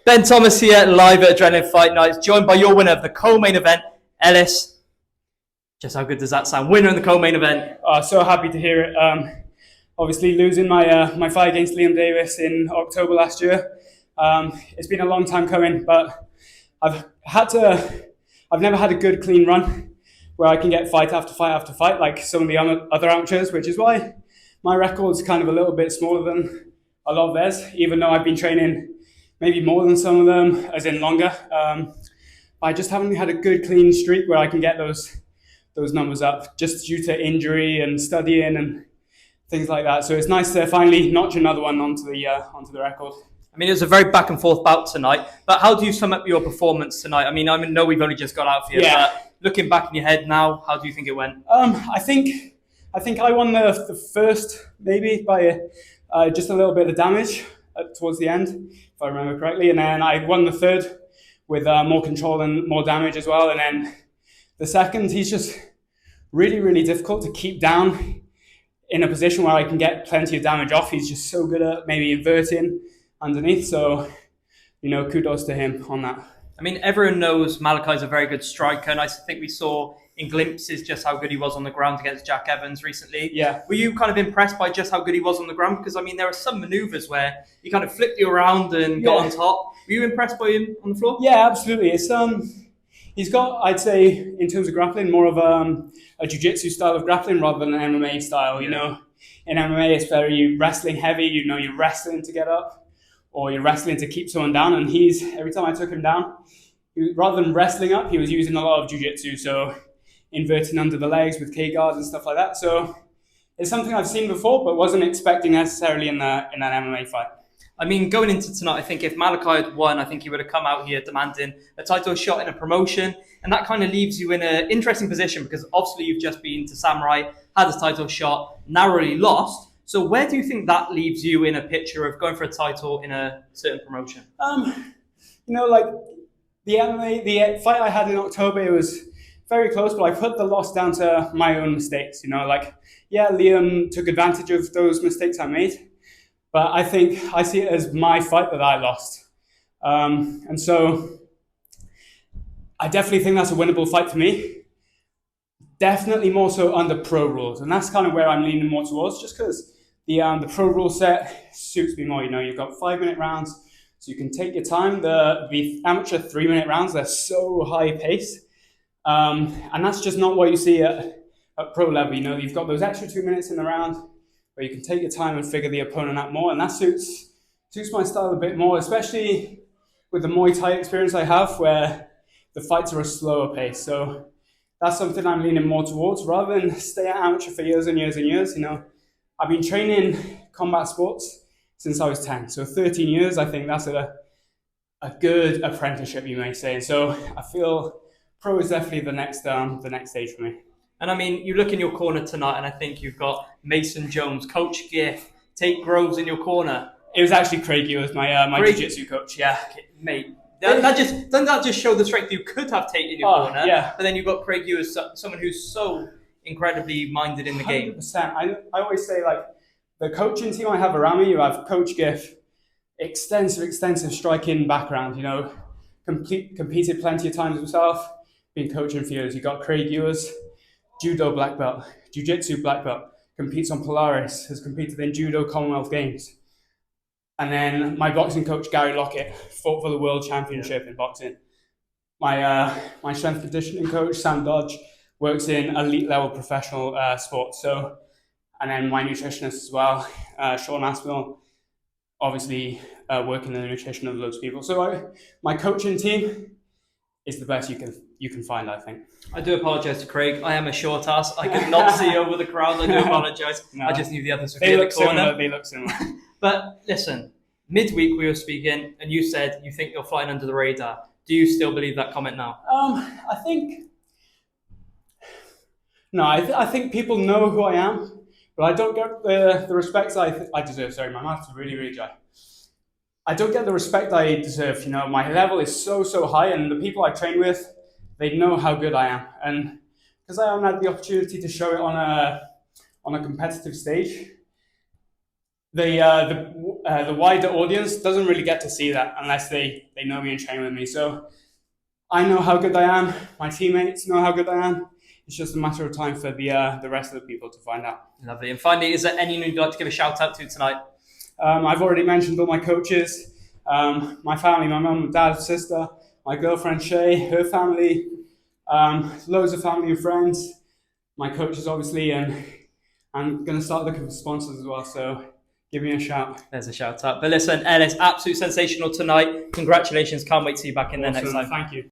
Ben Thomas here, live at Adrenalin Fight Nights, joined by your winner of the co-main event, Ellis. Just how good does that sound? Winner in the co-main event. So happy to hear it. Obviously, losing my fight against Liam Davis in October last year. It's been a long time coming, but I've never had a good clean run where I can get fight after fight after fight like some of the other amateurs, which is why my record's kind of a little bit smaller than a lot of theirs, even though I've been training maybe more than some of them, as in longer. I just haven't had a good clean streak where I can get those numbers up, just due to injury and studying and things like that. So it's nice to finally notch another one onto the record. I mean, it was a very back and forth bout tonight, but how do you sum up your performance tonight? I mean, I know we've only just got out for you, but looking back in your head now, how do you think it went? I think I won the first, maybe by just a little bit of damage towards the end, if I remember correctly, and then I won the third with more control and more damage as well, and then the second, he's just really, really difficult to keep down in a position where I can get plenty of damage off. He's just so good at maybe inverting underneath. So, kudos to him on that. I mean, everyone knows Malakai's a very good striker, and I think we saw in glimpses just how good he was on the ground against Jack Evans recently. Yeah. Were you kind of impressed by just how good he was on the ground? Because, I mean, there are some manoeuvres where he kind of flipped you around and got on top. Were you impressed by him on the floor? Yeah, absolutely. It's he's got, I'd say, in terms of grappling, more of a jiu-jitsu style of grappling rather than an MMA style. In MMA, it's very wrestling heavy. You're wrestling to get up, or you're wrestling to keep someone down. And every time I took him down, rather than wrestling up, he was using a lot of jiu-jitsu, so inverting under the legs with K-guards and stuff like that. So it's something I've seen before, but wasn't expecting necessarily in an MMA fight. I mean, going into tonight, I think if Malachi had won, I think he would have come out here demanding a title shot in a promotion. And that kind of leaves you in an interesting position because obviously you've just been to Samurai, had a title shot, narrowly lost. So where do you think that leaves you in a picture of going for a title in a certain promotion? Like the fight I had in October, it was very close, but I put the loss down to my own mistakes. Liam took advantage of those mistakes I made. But I think I see it as my fight that I lost. And so I definitely think that's a winnable fight for me. Definitely more so under pro rules. And that's kind of where I'm leaning more towards, just because the pro rule set suits me more. You've got 5-minute rounds, so you can take your time. The amateur 3-minute rounds, they're so high pace. And that's just not what you see at pro level. You've got those extra 2 minutes in the round, where you can take your time and figure the opponent out more. And that suits my style a bit more, especially with the Muay Thai experience I have, where the fights are a slower pace. So that's something I'm leaning more towards, rather than stay at amateur for years and years and years. I've been training combat sports since I was 10. So 13 years, I think that's a good apprenticeship, you may say. So I feel pro is definitely the next stage for me. And I mean, you look in your corner tonight, and I think you've got Mason Jones, Coach Giff, Tate Groves in your corner. It was actually Craig Ewers, my jiu-jitsu coach. Yeah, okay, mate. Doesn't that just show the strength you could have Tate in your corner? Yeah. But then you've got Craig Ewers, someone who's so incredibly minded in the game. 100%. I always say, like, the coaching team I have around me, you have Coach Giff, extensive striking background. Competed plenty of times himself, been coaching for years. You got Craig Ewers, judo black belt, jiu-jitsu black belt, competes on Polaris, has competed in judo Commonwealth Games. And then my boxing coach, Gary Lockett, fought for the world championship in boxing. My strength conditioning coach, Sam Dodge, works in elite level professional sports. So, and then my nutritionist as well, Sean Aspinall, obviously working in the nutrition of those people. So my coaching team is the best you can find, I think. I do apologise to Craig. I am a short ass. I could not see over the crowd. I do apologise. No. I just knew the others would be in the corner. They look similar. But listen, midweek we were speaking, and you said you think you're flying under the radar. Do you still believe that comment now? I think people know who I am, but I don't get the respect I deserve. Sorry, my mouth's really, really dry. I don't get the respect I deserve. My level is so high, and the people I train with, they know how good I am. And because I haven't had the opportunity to show it on a competitive stage, the wider audience doesn't really get to see that unless they know me and train with me. So I know how good I am. My teammates know how good I am. It's just a matter of time for the rest of the people to find out. Lovely. And finally, is there anyone you'd like to give a shout out to tonight? I've already mentioned all my coaches, my family, my mum, dad, sister, my girlfriend Shay, her family, loads of family and friends, my coaches obviously, and I'm going to start looking for sponsors as well, so give me a shout. There's a shout out. But listen, Ellis, absolute sensational tonight. Congratulations. Can't wait to see you back in there next time. Thank you.